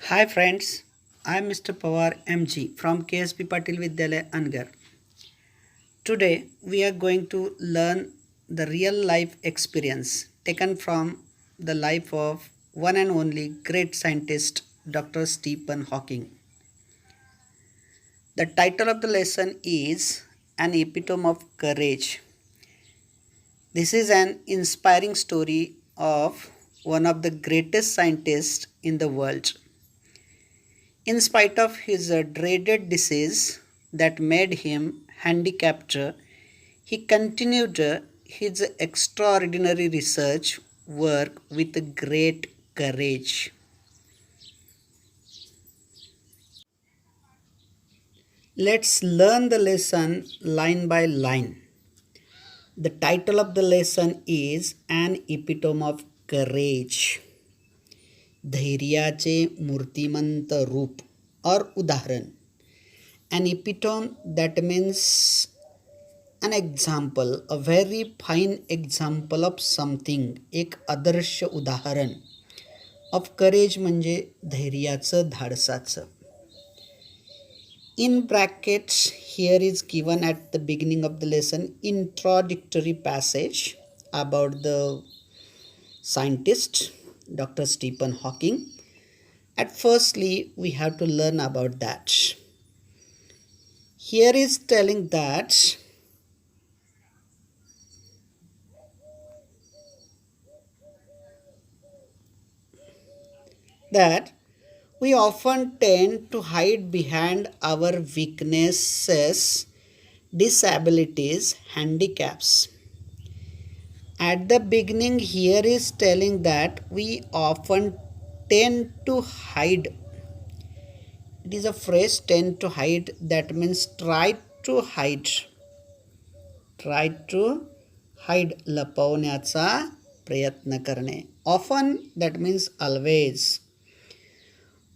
Hi friends, I am Mr. Pawar MG from KSP Patil Vidyalaya Angar. Today we are going to learn the real life experience taken from the life of one and only great scientist Dr. Stephen Hawking. The title of the lesson is An Epitome of Courage. This is an inspiring story of one of the greatest scientists in the world. In spite of his dreaded disease that made him handicapped, he continued his extraordinary research work with great courage. Let's learn the lesson line by line. The title of the lesson is An Epitome of Courage. धैर्याचे मूर्तिमंत रूप और उदाहरण. An epitome, that means an example, a very fine example of something, एक आदर्श उदाहरण. of courage म्हणजे धैर्याचं धाडसाचं. In brackets here is given at the beginning of the lesson introductory passage about the scientist Dr. Stephen Hawking. At firstly we have to learn about that. Here is telling that we often tend to hide behind our weaknesses, disabilities, handicaps. At the beginning here is telling that we often tend to hide. It is a phrase tend to hide, that means try to hide. Try to hide, लपवण्याचा प्रयत्न करणे. Often, that means always.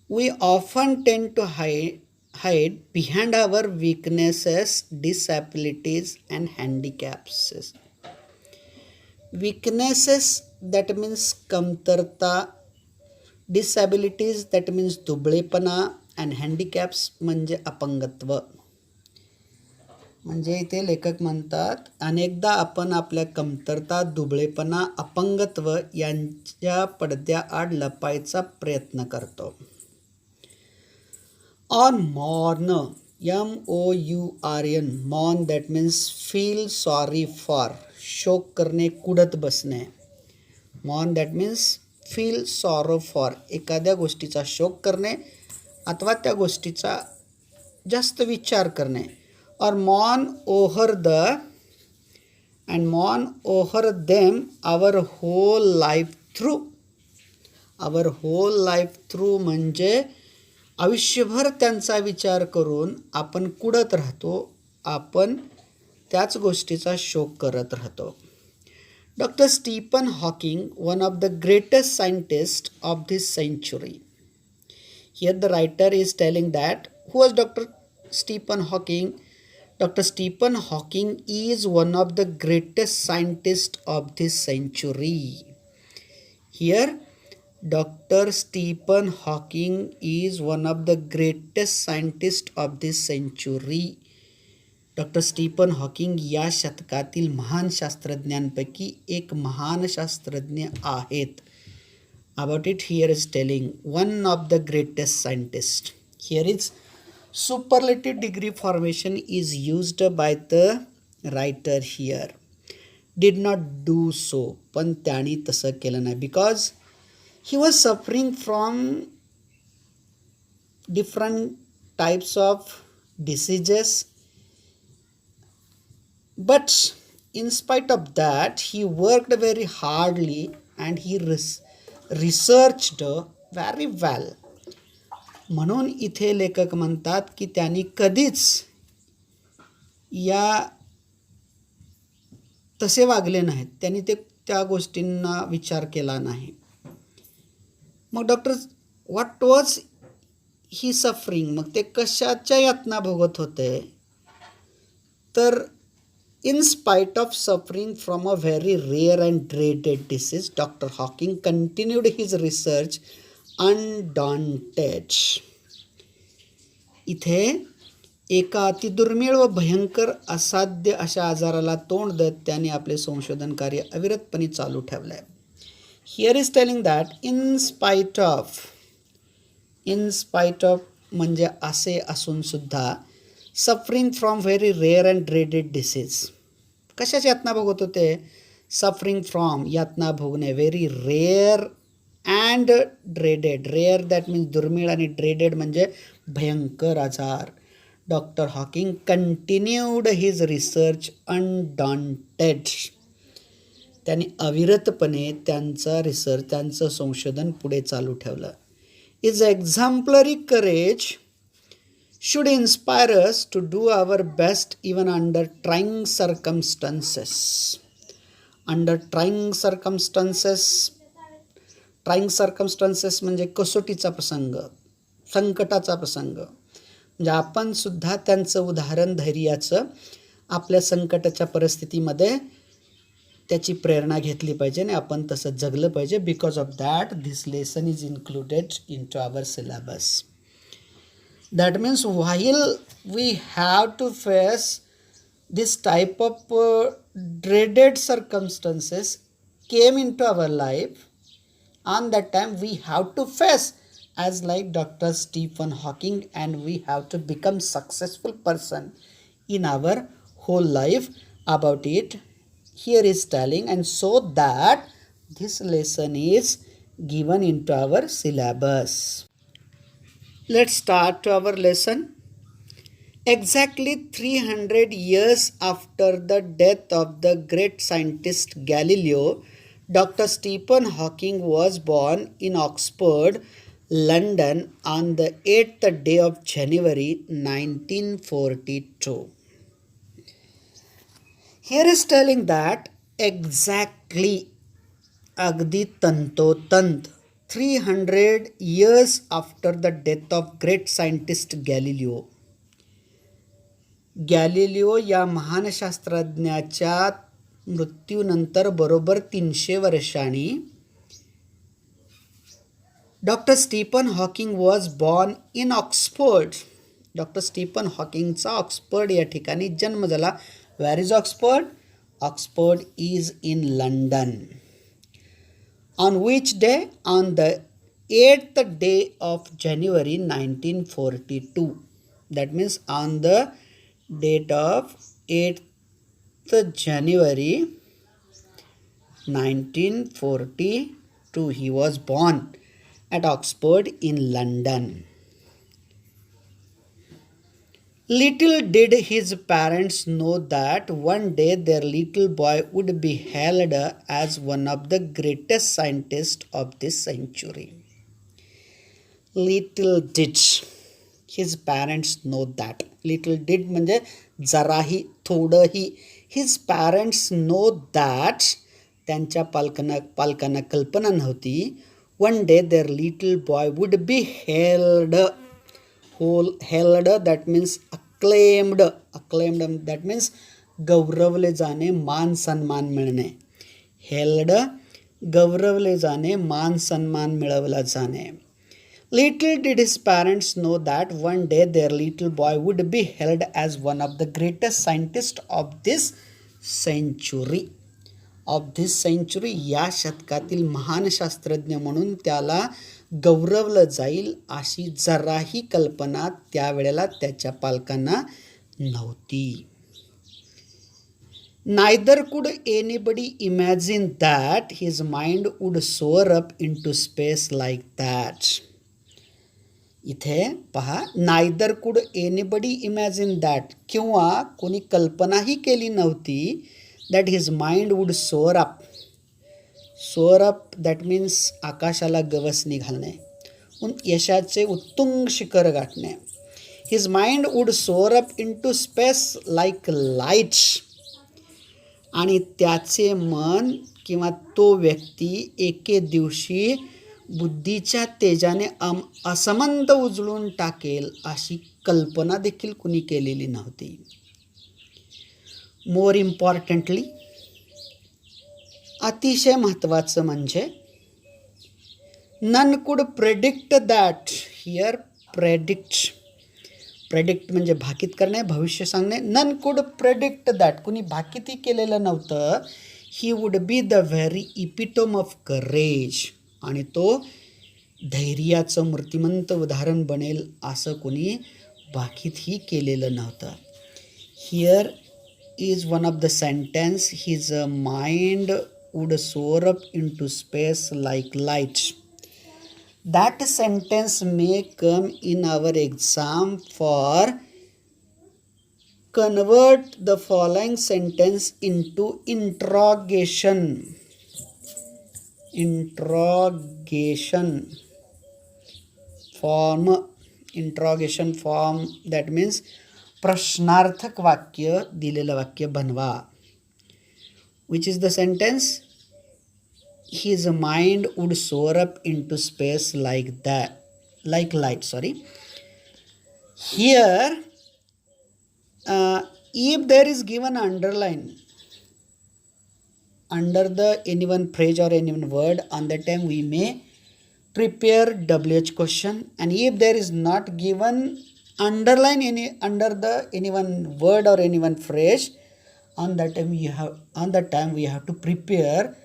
We often tend to hide behind our weaknesses, disabilities and handicaps. Weaknesses, that means कमतरता, disabilities, that means दुबळेपणा and handicaps म्हणजे अपंगत्व. म्हणजे इथे लेखक म्हणतात अनेकदा आपण आपल्या कमतरता, दुबळेपणा, अपंगत्व यांच्या पडद्याआड लपायचा प्रयत्न करतो. Or mourn, MOURN, mourn, that means feel sorry for, शोक करणे, कुढत बसणे. mourn, that means feel sorrow for, एखाद्या गोष्टीचा शोक करणे अथवा त्या गोष्टीचा जास्त विचार करणे. Or mourn over them our whole life through. Our whole life through म्हणजे आयुष्यभर त्यांचा विचार करून आपण कुढत राहतो, आपण त्याच गोष्टीचा शोक करत राहतो. Dr. Stephen Hawking, one of the greatest scientists of this century. Here the writer is telling that who was Dr. Stephen Hawking? Dr. Stephen Hawking is one of the greatest scientists of this century. Here Dr. Stephen Hawking is one of the greatest scientists of this century. Doctor Stephen Hawking या शतकातील महान शास्त्रज्ञांपैकी एक महान शास्त्रज्ञ आहेत. About it here is telling one of the greatest scientists. Here is superlative degree formation is used by the writer here. Did not do so, पण त्यांनी तसं केलं नाही, because he was suffering from different types of diseases. But in spite of that, he worked very hardly and he researched very well. म्हणून इथे लेखक म्हणतात की त्यांनी कधीच या तसे वागले नाहीत, त्यांनी त्या गोष्टींना विचार केला नाही. मग doctor what was he suffering, मग ते कशाच्या यातना भोगत होते. तर in spite of suffering from a very rare and dreaded disease, Dr. Hawking continued his research undaunted. इथे एका अतिदुर्मिळ व भयंकर असाध्य अशा आजाराला तोंड देत त्याने आपले संशोधन कार्य अविरतपणे चालू ठेवलं आहे. Here is telling that in spite of म्हणजे असे असून सुद्धा suffering from very rare and dreaded disease. कशाची यातना भोगत होते? सफरिंग फ्रॉम, यातना भोगणे, very rare and dreaded. Rare that means दुर्मिळ आणि ड्रेडेड म्हणजे भयंकर आजार. Doctor Hawking continued his research undaunted. त्यांनी अविरतपणे त्यांचं संशोधन पुढे चालू ठेवलं. Is exemplary courage should inspire us to do our best even under trying circumstances. Under trying circumstances म्हणजे कसोटीचा प्रसंग, संकटाचा प्रसंग. म्हणजे आपण सुद्धा त्यांचं उदाहरण धैर्याचं आपल्या संकटाच्या परिस्थितीमध्ये त्याची प्रेरणा घेतली पाहिजे आणि आपण तसं जगलं पाहिजे. Because of that this lesson is included into our syllabus. That means while we have to face this type of dreaded circumstances came into our life, on that time we have to face as like Dr. Stephen Hawking, and we have to become successful person in our whole life. About it here is telling, and so that this lesson is given into our syllabus. Let's start our lesson. Exactly 300 years after the death of the great scientist Galileo, Dr. Stephen Hawking was born in Oxford, London on the 8th day of January 1942. Here is telling that exactly, agdi tantotant, 300 years after the death of great scientist Galileo. Galileo या महान शास्त्रज्ञाच्या मृत्यूनंतर बरोबर 300 वर्षांनी doctor Stephen Hawking was born in Oxford. Doctor Stephen हॉकिंगचा Oxford या ठिकाणी जन्म झाला. Where is Oxford? Oxford is in London. On which day? On the 8th day of January 1942. That means on the date of 8th January 1942 he was born at Oxford in London. Little did his parents know that one day their little boy would be hailed as one of the greatest scientists of this century. Little did his parents know that. Little did म्हणजे जराही, थोडंही. His parents know that त्यांच्या पालकांना कल्पना नव्हती. One day their little boy would be hailed. Hailed that means acclaimed. That means गौरवले जाणे, मान सन्मान मिळणे. Hailed, गौरवले जाणे, मान सन्मान मिळवला जाणे. Little did his parents know that one day their little boy would be hailed as one of the greatest scientists of this century. या शतकातील महान शास्त्रज्ञ म्हणून त्याला गौरवलं जाईल अशी जराही कल्पना त्यावेळेला त्याच्या पालकांना नव्हती. Neither could anybody imagine that his mind would soar up into space like that. इथे पहा, neither could anybody imagine that, किंवा कोणी कल्पनाही केली नव्हती that his mind would soar up. Soar up that means आकाशाला गवसणी घालणे, यशाचे उत्तुंग शिखर गाठणे. His mind would soar up into space like lights. आणि त्याचे मन किंवा तो व्यक्ती एके दिवशी बुद्धीच्या तेजाने असमंत उजळून टाकेल अशी कल्पना देखील कुणी केलेली नव्हती. मोर इम्पॉर्टंटली, अतिशय महत्त्वाचं म्हणजे नन कुड प्रेडिक्ट दॅट. हिअर प्रेडिक्ट म्हणजे भाकीत करणे, भविष्य सांगणे. नन कुड प्रेडिक्ट दॅट, कुणी भाकीतही केलेलं नव्हतं. He would be the very epitome of courage, आणि तो धैर्याचं मूर्तिमंत उदाहरण बनेल असं कोणी भाकीतही केलेलं नव्हतं. Here is one of the sentence, his mind would soar up into space like light. That sentence may come in our exam for convert the following sentence into interrogation form. That means प्रश्नार्थक वाक्य, दिलेलं वाक्य बनवा. Which is the sentence? His mind would soar up into space like light. Here, if there is given underline under the any one phrase or any one word, on that time we may prepare WH question. And if there is not given underline under the any one word or any one phrase, on that time we have to prepare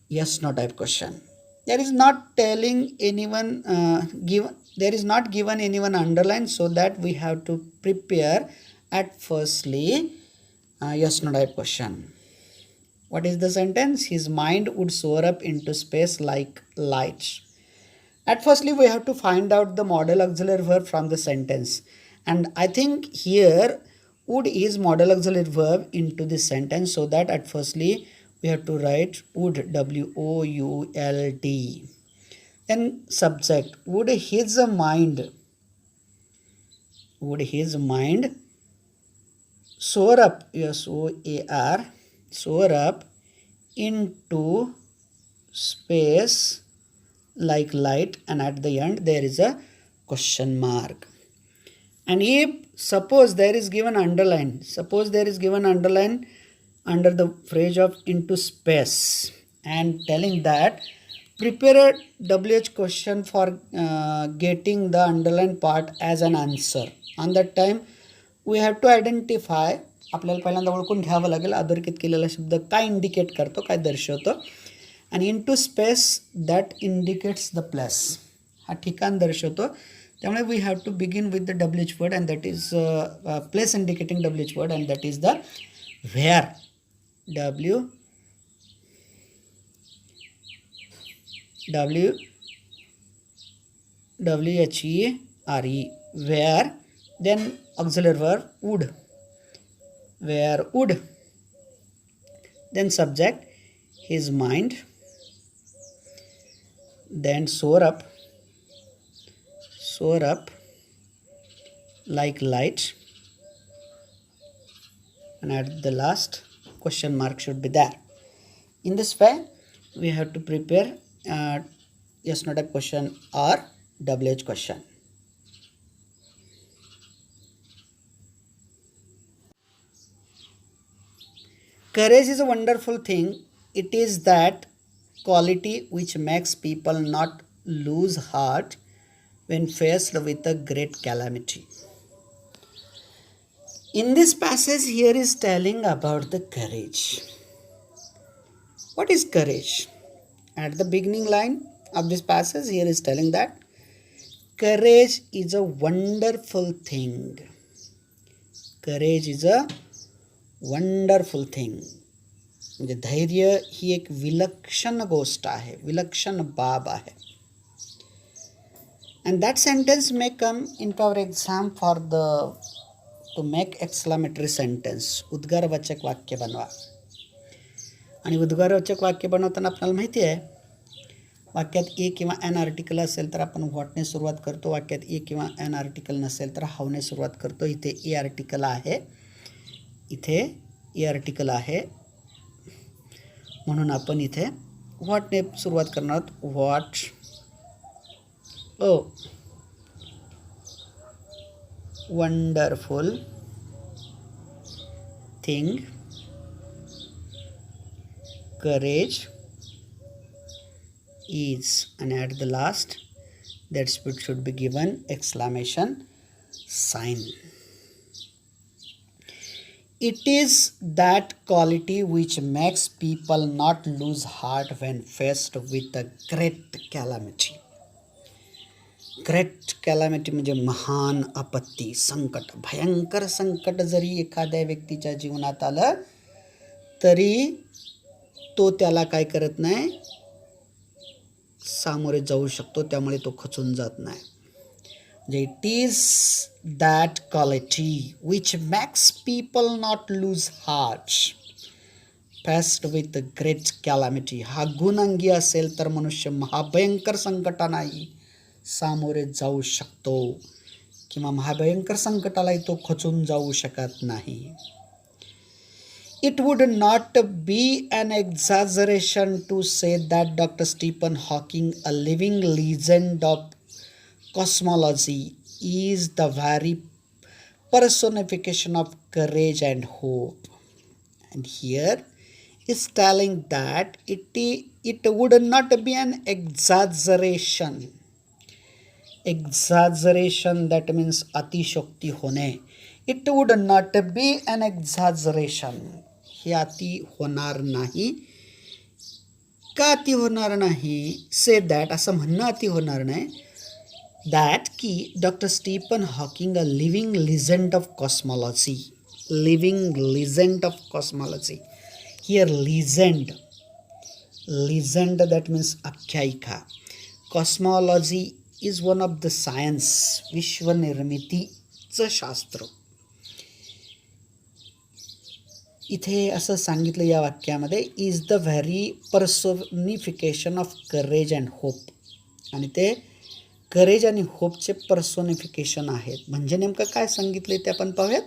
yes no type question. There is not telling anyone there is not given anyone underline, so that we have to prepare at firstly yes no type question. What is the sentence? His mind would soar up into space like light. At firstly, we have to find out the modal auxiliary verb from the sentence. And I think here would is modal auxiliary verb into this sentence, so that at firstly we have to write would, W-O-U-L-D. Then subject, would his mind soar up, S-O-A-R, soar up into space like light, and at the end there is a question mark. And if suppose there is given underline under the phrase of into space, and telling that prepare a WH question for getting the underline part as an answer. On that time we have to identify, आपल्याला पहिल्यांदा ओळखून घ्यावं लागेल अधोरेखित केलेला शब्द काय indicate करतो, काय दर्शवतो. आणि into space that indicates the place, हा ठिकाण दर्शवतो. त्यामुळे we have to begin with the WH word, and that is place indicating WH word, and that is the where. W-H-E-R-E, where. Then auxiliary verb would, where would. Then subject, his mind. Then soar up like light, and at the last question mark should be there. In this way we have to prepare yes no type question or WH question. Courage is a wonderful thing. It is that quality which makes people not lose heart when faced with a great calamity. In this passage here is telling about the courage. What is courage? At the beginning line of this passage here is telling that courage is a wonderful thing. Courage is a wonderful thing. म्हणजे धैर्य ही एक विलक्षण गोष्ट आहे, विलक्षण बाब आहे. And that sentence may come in our exam for to make exclamatory sentence. उद्गारवाचक वाक्य बनवा. आणि उद्गारवाचक वाक्य बनवताना आपल्याला माहिती आहे, वाक्यात ए किंवा एन आर्टिकल असेल तर आपण व्हॉटने सुरुवात करतो. वाक्यात ए किंवा एन आर्टिकल नसेल तर हावने सुरुवात करतो. इथे ए आर्टिकल आहे, इथे ए आर्टिकल आहे, म्हणून आपण इथे व्हॉटने सुरुवात करणार आहोत. What wonderful thing courage is, and at the last that should be given exclamation sign. It is that quality which makes people not lose heart when faced with a great calamity. Great calamity म्हणजे महान आपत्ती, संकट, भयंकर संकट जरी एखाद्या व्यक्तीच्या जीवनात आलं तरी तो त्याला काय करत नाही, सामोरे जाऊ शकतो, त्यामुळे तो खचून जात नाही. म्हणजे it is that quality which max people not lose heart faced with great calamity. हा गुण अंगी असेल तर मनुष्य महाभयंकर संकटांनाही सामोरे जाऊ शकतो किंवा महाभयंकर संकटालाही तो खचून जाऊ शकत नाही. It would not be an exaggeration to say that Dr. Stephen Hawking, a living legend of cosmology, is the very personification of courage and hope. And here is telling that it would not be an exaggeration. Exaggeration, that means अतिशयोक्ती होणे. It would not be an exaggeration. हे अति होणार नाही. का अति होणार नाही? से दॅट, असं म्हणणं अति होणार नाही. दॅट की doctor Stephen Hawking, a living legend of cosmology. Living legend of cosmology. Here legend, legend that means आख्यायिका. Cosmology is one of the science, विश्वनिर्मितीचं शास्त्र. इथे असं सांगितलं या वाक्यामध्ये, is the very personification of courage and hope. आणि ते करेज आणि होपचे पर्सोनिफिकेशन आहेत. म्हणजे नेमकं काय सांगितले ते आपण पाहूयात.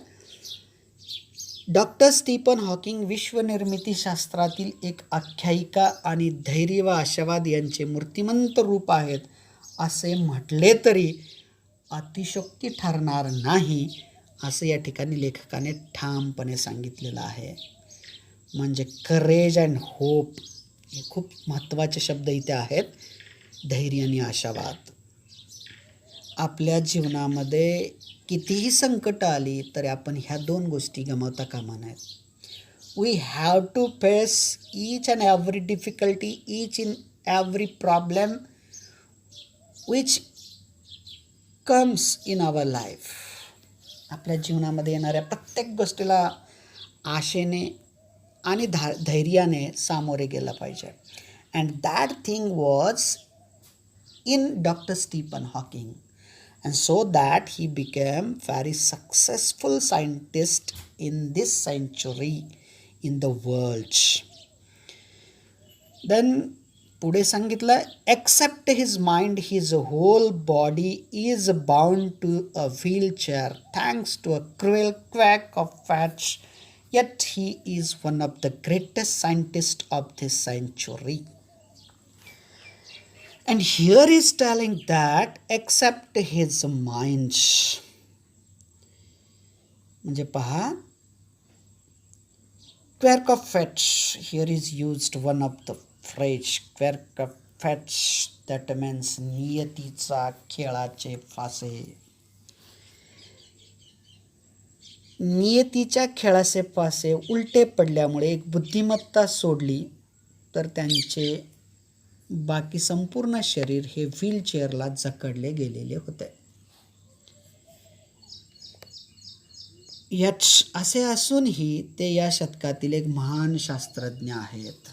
डॉक्टर स्टीफन हॉकिंग विश्वनिर्मितीशास्त्रातील एक आख्यायिका आणि धैर्य व आशावाद यांचे मूर्तिमंत रूप आहेत असे म्हटले तरी अतिशयोक्ती ठरणार नाही, असं या ठिकाणी लेखकाने ठामपणे सांगितलेलं आहे. म्हणजे करेज अँड होप हे खूप महत्त्वाचे शब्द इथे आहेत. धैर्य आणि आशावाद. आपल्या जीवनामध्ये कितीही संकट आली तरी आपण ह्या दोन गोष्टी गमावता कामा नयेत. We have to face each and every difficulty, each in every problem which comes in our life. आपल्या जीवनामध्ये येणाऱ्या प्रत्येक गोष्टीला आशेने आणि धैर्याने सामोरे गेलं पाहिजे. And that thing was in doctor Stephen Hawking. And so that he became very successful scientist in this century in the world. Then पुढे सांगितलं, except his mind, his whole body is bound to a wheelchair thanks to a cruel quack of fate. Yet he is one of the greatest scientists of this century. And here is telling that except his mind. म्हणजे पहा, quirk of fate, here is used one of the phrase quirk of fate, that means नियतीचा खेळाचे फासे. नियतीच्या खेळाचे फासे उलटे पडल्यामुळे एक बुद्धिमत्ता सोडली तर त्यांचे बाकी संपूर्ण शरीर हे व्हीलचेअरला जकडले गेलेले होते. असे असूनही ते या शतकातील एक महान शास्त्रज्ञ आहेत.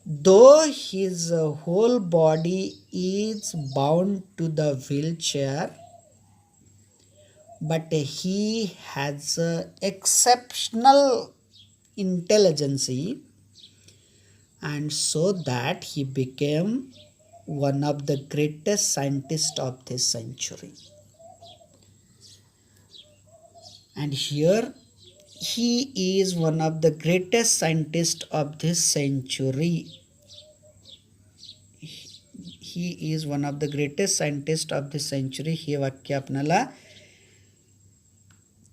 Though his whole body is bound to the wheelchair but he has exceptional intelligence. And so that he became one of the greatest scientists of this century. And here he is one of the greatest scientists of this century. He is one of the greatest scientists of this century. हे वाक्य आपल्याला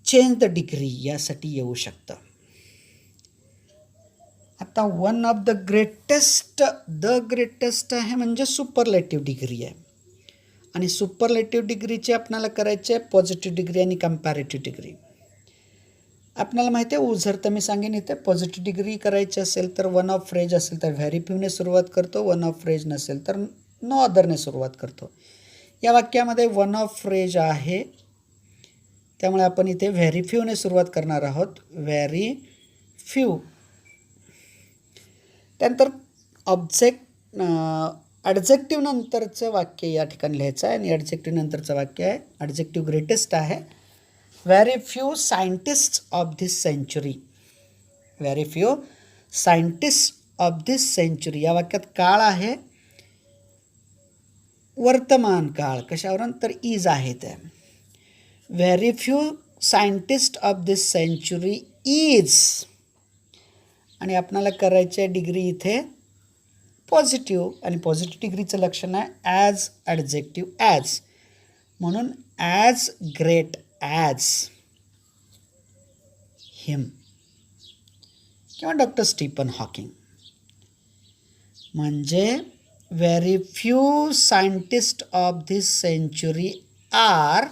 change the degree यासाठी येऊ शकतं. आता one of the greatest आहे म्हणजे superlative degree आहे. आणि सुपरलेटिव्ह डिग्रीची आपल्याला करायची आहे पॉझिटिव्ह डिग्री आणि कंपॅरेटिव्ह डिग्री. आपल्याला माहिती आहे जर तर मी सांगेन इथे पॉझिटिव्ह डिग्री करायची असेल तर वन ऑफ फ्रेज असेल तर व्हेरी फ्यूने सुरुवात करतो, वन ऑफ फ्रेज नसेल तर नो अदरने सुरुवात करतो. या वाक्यामध्ये वन ऑफ फ्रेज आहे, त्यामुळे आपण इथे व्हेरी फ्यूने सुरुवात करणार आहोत. Very few. त्यानंतर ॲडजेक्टिव्ह नंतरचं वाक्य या ठिकाणी लिहायचं आहे आणि ॲडजेक्टिव्ह नंतरचं वाक्य आहे ॲडजेक्टिव्ह ग्रेटेस्ट आहे. Very few scientist of this century. Very few scientist of this century. या वाक्यात काळ आहे वर्तमान काळ, कशावरून तर इज आहे ते. Very few scientist of this century is. आणि आपल्याला करायची आहे डिग्री इथे पॉझिटिव्ह आणि पॉझिटिव्ह डिग्रीचं लक्षण आहे ॲज ॲडजेक्टिव्ह ॲज. म्हणून ॲज ग्रेट ॲज हिम किंवा डॉक्टर स्टीफन हॉकिंग. म्हणजे very few scientist of this century are,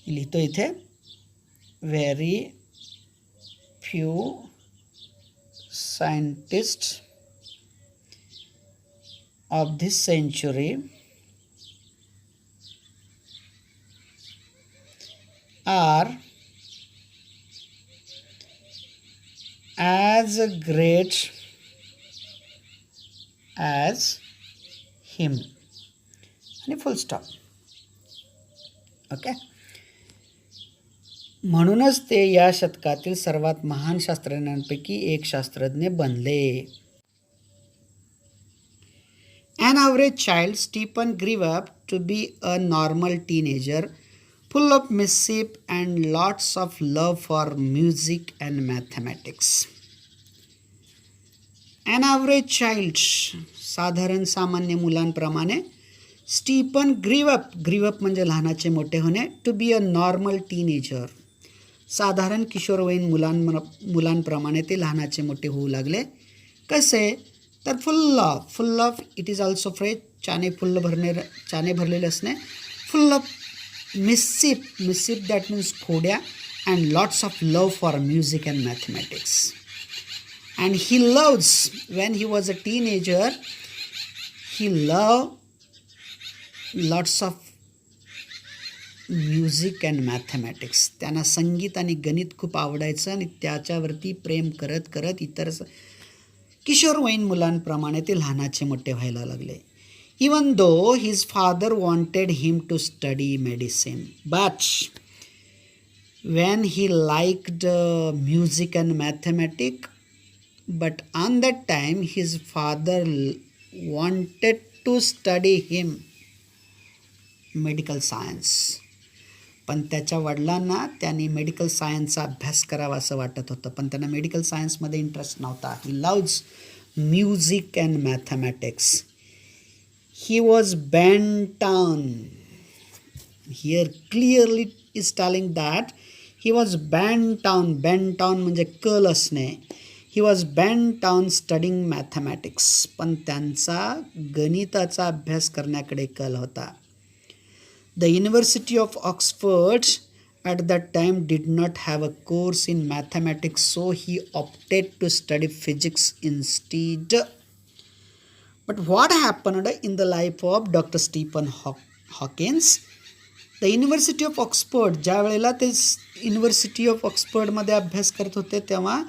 लिहितो इथे very few scientist of this century are as great as him आणि फुल स्टॉप. ओके. म्हणूनच ते या शतकातील सर्वात महान शास्त्रज्ञांपैकी एक शास्त्रज्ञ बनले. An average child, Stephen grew up to be a normal teenager, full of mischief and lots of love for music and mathematics. An average child, साधारण सामान्य मुलांप्रमाणे, स्टीफन grew up म्हणजे लहानाचे मोठे होणे, to be a normal teenager, साधारण किशोरवयीन मुलांप्रमाणे ते लहानाचे मोठे होऊ लागले. कसे तर full of it is also phrase, चाने भरलेले असणे. Full of mischief that means खोड्या. And lots of love for music and mathematics. And he loves when he was a teenager he love lots of music and mathematics. त्यांना संगीत आणि गणित खूप आवडायचं आणि त्याच्यावरती प्रेम करत करत इतर किशोरवयीन मुलांप्रमाणे ते लहानाचे मोठे व्हायला लागले. Even though his father wanted him to study medicine, but when he liked music and mathematics, but on that time his father wanted to study him medical science. पण त्याच्या वडिलांना त्यांनी मेडिकल सायन्सचा अभ्यास करावा असं वाटत होतं, पण त्यांना मेडिकल सायन्समध्ये इंटरेस्ट नव्हता. He loves music and mathematics. He was bent on. Here clearly is telling that he was bent on म्हणजे कल असणे. He was bent on studying mathematics. पण त्यांचा गणिताचा अभ्यास करण्याकडे कल होता. The University of Oxford at that time did not have a course in mathematics, so he opted to study physics instead. But what happened in the life of Dr. Stephen Hawkins? The University of Oxford, ज्या वेळेला ते university of ऑक्सफर्डमध्ये अभ्यास करत होते तेव्हा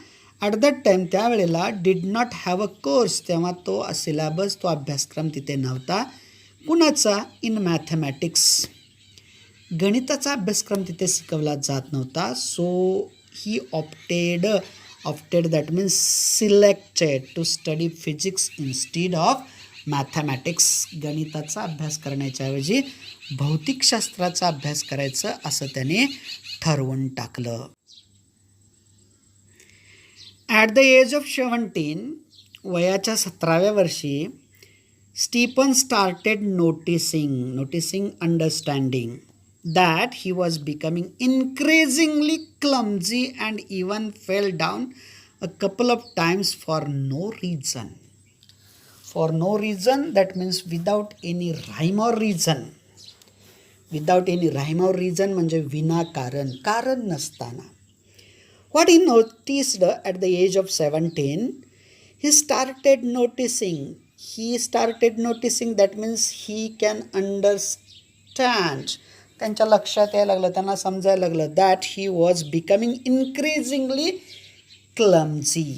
at that time त्यावेळेला did not have a course, तेव्हा तो सिलेबस तो अभ्यासक्रम तिथे नव्हता. कुणाचा? In mathematics. गणिताचा अभ्यासक्रम तिथे शिकवला जात नव्हता. So he opted that means selected to study physics instead of mathematics. गणिताचा अभ्यास करण्याच्याऐवजी भौतिकशास्त्राचा अभ्यास करायचं असं त्याने ठरवून टाकलं. ॲट द एज ऑफ 17, वयाच्या 17व्या वर्षी Stephen started noticing understanding that he was becoming increasingly clumsy and even fell down a couple of times for no reason. For no reason, that means without any rhyme or reason. Without any rhyme or reason म्हणजे विनाकारण, कारण नसताना. What he noticed at the age of 17, he started noticing. That means he can understand. त्यांच्या लक्षात यायला लागलं, त्यांना समजायला लागलं that he was becoming increasingly clumsy.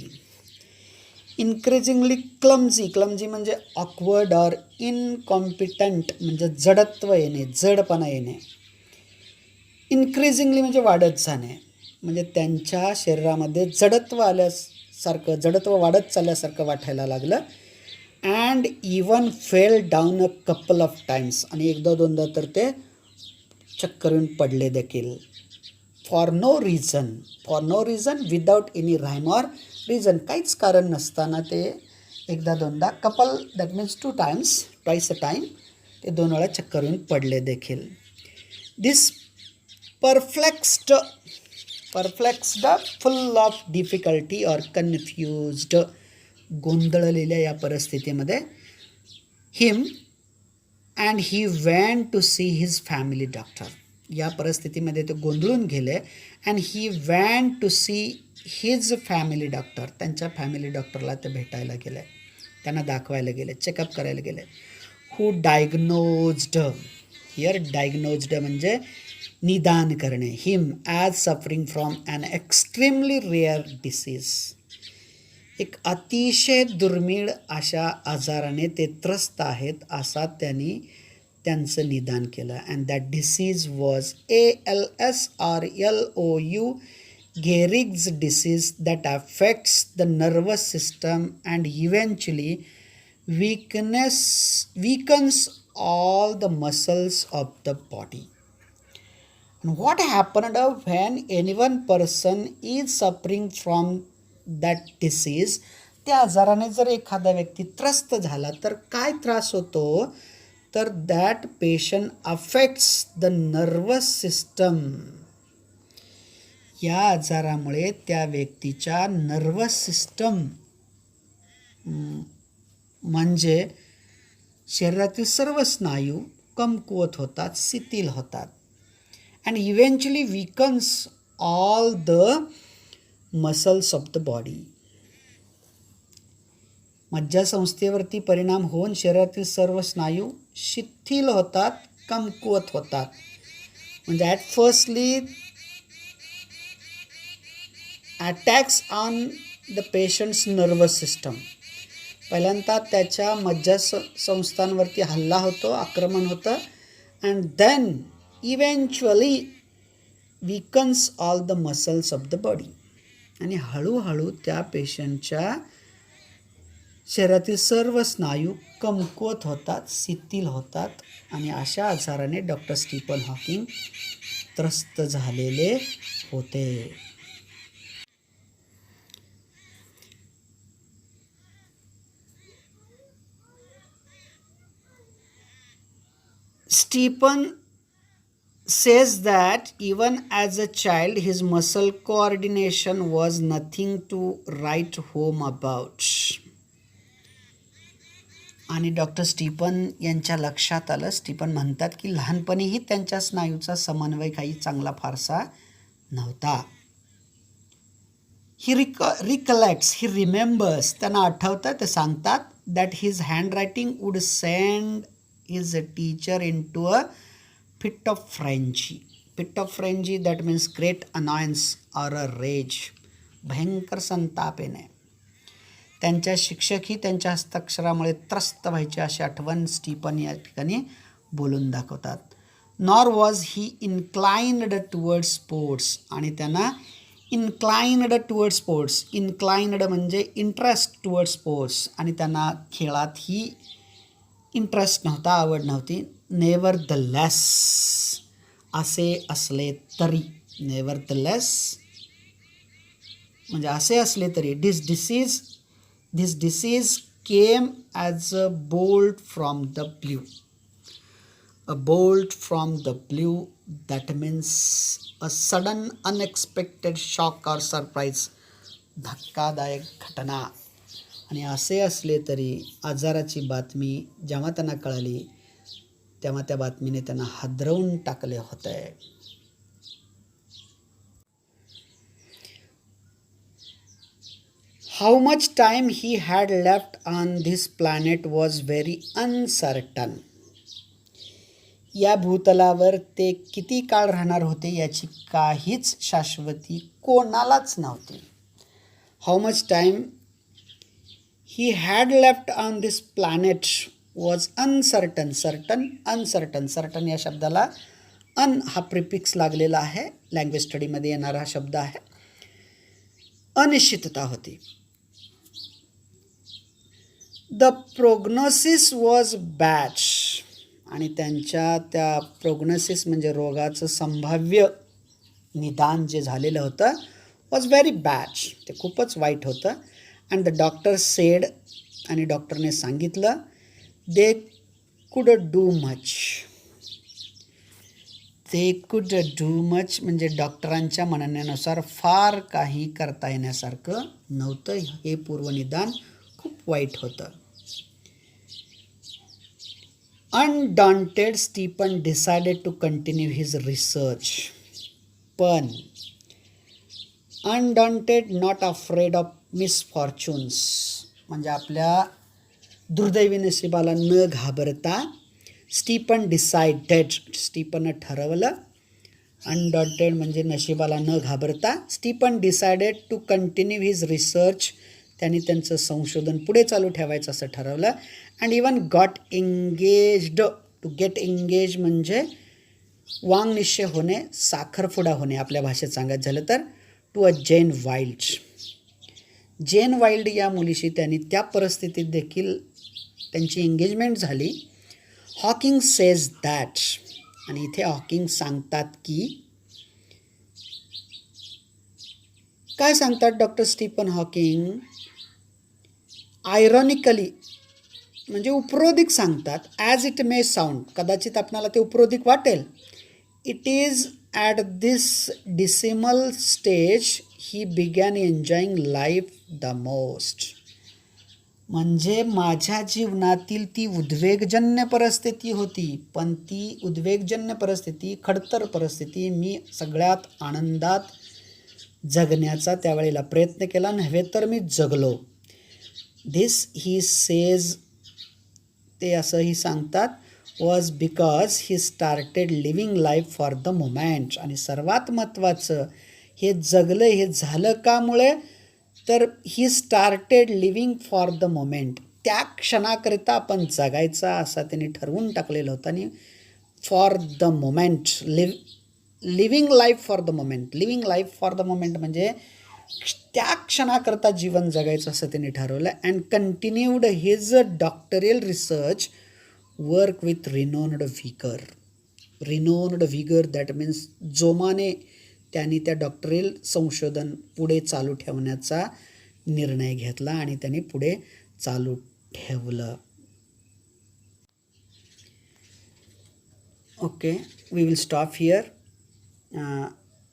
Clumsy म्हणजे ऑकवर्ड ऑर इनकॉम्पिटंट म्हणजे जडत्व येणे, जडपणा येणे. इन्क्रीजिंगली म्हणजे वाढत जाणे, म्हणजे त्यांच्या शरीरामध्ये जडत्व वाढत चालल्यासारखं वाटायला लागलं. And even fell down a couple of times, आणि एकदा दोनदा तर ते चक्कर येऊन पडले देखील. For no reason without any rhyme or reason, काहीच कारण नसताना ते एकदा दोनदा, couple that means twice a time, ते 2 वेळा चक्कर येऊन पडले देखील. This perplexed, full of difficulty or confused, गोंधळलेल्या या परिस्थितीमध्ये, him and he went to see his family doctor. या परिस्थितीमध्ये ते गोंधळून गेले. And he went to see his family doctor, त्यांच्या फॅमिली डॉक्टरला ते भेटायला गेले, त्यांना दाखवायला गेले, चेकअप करायला गेले. हू डायग्नोज्ड, हिअर डायग्नोज्ड म्हणजे निदान करणे, him as suffering from an extremely rare disease. एक अतिशय दुर्मिळ अशा आजाराने ते त्रस्त आहेत असा त्यांचं निदान केलं. And that disease was ALS or LOU, Gehrig's disease that affects the nervous system and eventually weakens all the muscles of the body. And what happened when any one person is suffering from that disease, त्या आजाराने जर एखादा व्यक्ती त्रस्त झाला तर काय त्रास होतो, तर that patient affects the nervous system. या आजारामुळे त्या व्यक्तीच्या नर्वस सिस्टम म्हणजे शरीरातील सर्व स्नायू कमकुवत होतात, शिथिल होतात. And eventually weakens all the muscles of the body. मज्जासंस्थेवरती परिणाम होऊन शरीरातील सर्व स्नायू शिथिल होतात, कमकुवत होतात. म्हणजे at firstly attacks on the patients nervous system. पहिल्यांदा त्याच्या मज्जासंस्थांवरती हल्ला होतो, आक्रमण होतं. And then eventually weakens all the muscles of the body. आणि हळूहळू त्या पेशंटच्या शरीरातील सर्व स्नायू कमकुवत होतात, शिथिल होतात. आणि अशा आजाराने डॉक्टर स्टीफन हॉकिंग त्रस्त झालेले होते. Stephen says that even as a child his muscle coordination was nothing to write home about. आणि डॉक्टर स्टीफन यांच्या लक्षात आलं, स्टीफन म्हणतात की लहानपणीही त्यांच्या स्नायूचा समन्वय काही चांगला फारसा नव्हता. ही रिकलेक्ट्स, ही रिमेंबर्स, त्यांना आठवतं, ते सांगतात that his handwriting would send his teacher in to a fit of frenzy. That means great annoyance or a rage, भयंकर संताप येणे. त्यांच्या शिक्षकही त्यांच्या हस्ताक्षरामुळे त्रस्त व्हायचे अशी आठवण स्टीफन या ठिकाणी बोलून दाखवतात. Nor was he inclined towards sports, आणि त्यांना इन्क्लाइन्ड म्हणजे इंटरेस्ट टुवर्ड्स स्पोर्ट्स, आणि त्यांना खेळातही इंटरेस्ट नव्हता, आवड नव्हती. नेवर द लेस, असे असले तरी, नेवर द लेस म्हणजे असे असले तरी. This disease came as a bolt from the blue. A bolt from the blue, that means a sudden unexpected shock or surprise धक्कादायक घटना. आणि असे असले तरी आजाराची बातमी जेव्हा त्यांना कळाली तेव्हा त्या बातमीने त्यांना हादरवून टाकले होते. How much time he had left on this planet was very uncertain. या भूतलावर ते किती काळ राहणार होते याची काहीच शाश्वती कोणालाच नव्हती. How much time he had left on this planet was uncertain. Certain या शब्दाला हा प्रिफिक्स लागलेला आहे. लँग्वेज स्टडीमध्ये येणारा शब्द आहे. अनिश्चितता होती. The prognosis was bad. आणि त्यांच्या त्या प्रोग्नोसिस म्हणजे रोगाचं संभाव्य निदान जे झालेलं होतं वॉज व्हेरी बॅड. ते खूपच वाईट होतं. अँड द डॉक्टर सेड, आणि डॉक्टरने सांगितलं, they could do much. They could do much म्हणजे डॉक्टरांच्या म्हणण्यानुसार फार काही करता येण्यासारखं नव्हतं. हे पूर्वनिदान खूप वाईट होतं. Undaunted Stephen decided to continue his research. पण undaunted, not afraid of misfortunes म्हणजे आपल्या दुर्दैवी नशिबाला न घाबरता स्टीफन डिसाइडेड, स्टीफननं ठरवलं. अनडॉन्टेड म्हणजे नशिबाला न घाबरता. Stephen decided to continue his research. त्यांनी त्यांचं संशोधन पुढे चालू ठेवायचं असं ठरवलं. And even got engaged. To get engage म्हणजे वांग निश्चय होणे, साखरपुडा होणे आपल्या भाषेत सांगायचं झालं तर. To a Jane Wilde. Jane Wilde या मुलीशी त्यांनी त्या परिस्थितीत देखील त्यांची एंगेजमेंट झाली. Hawking says that. आणि इथे हॉकिंग सांगतात की, काय सांगतात डॉक्टर स्टीफन हॉकिंग? आयरॉनिकली म्हणजे उपरोधिक सांगतात. ॲज इट मे साऊंड, कदाचित आपणाला ते उपरोधिक वाटेल. It is at this decimal stage he begin enjoying life the most. म्हणजे माझ्या जीवनातील ती उद्वेगजन्य परिस्थिती होती, पण ती उद्वेगजन्य परिस्थिती, खडतर परिस्थिती मी सगळ्यात आनंदात जगण्याचा त्यावेळेला प्रयत्न केला, नव्हे तर मी जगलो. धिस ही सेज, ते असंही सांगतात, was because he started living life for the moment. आणि सर्वात महत्त्वाचं, हे जगलं हे झालं कामुळे तर he started living for the moment. त्या क्षणाकरिता आपण जगायचा असं त्यांनी ठरवून टाकलेलं होतं. आणि for the moment, living life for the moment. Living life for the moment म्हणजे त्या क्षणाकरता जीवन जगायचं असं त्यांनी ठरवलं. And continued his doctoral research work with renewed vigour. Renewed vigour that means जोमाने त्यांनी त्या डॉक्टरेल संशोधन पुढे चालू ठेवण्याचा निर्णय घेतला आणि त्यांनी पुढे चालू ठेवलं. Okay, we will stop here.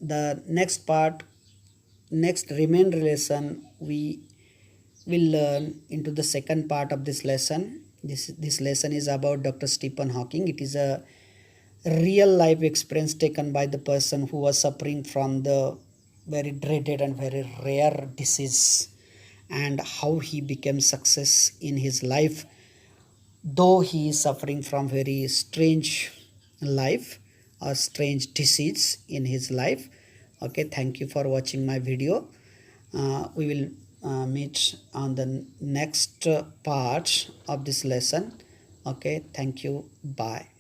The next part, next remainder lesson we will learn into the second part of this lesson. This lesson is about Dr. Stephen Hawking. It is a real life experience taken by the person who was suffering from the very dreaded and very rare disease, and how he became success in his life, though he is suffering from very strange life or strange disease in his life. Okay, thank you for watching my video. We will meet on the next part of this lesson. Okay, thank you. Bye.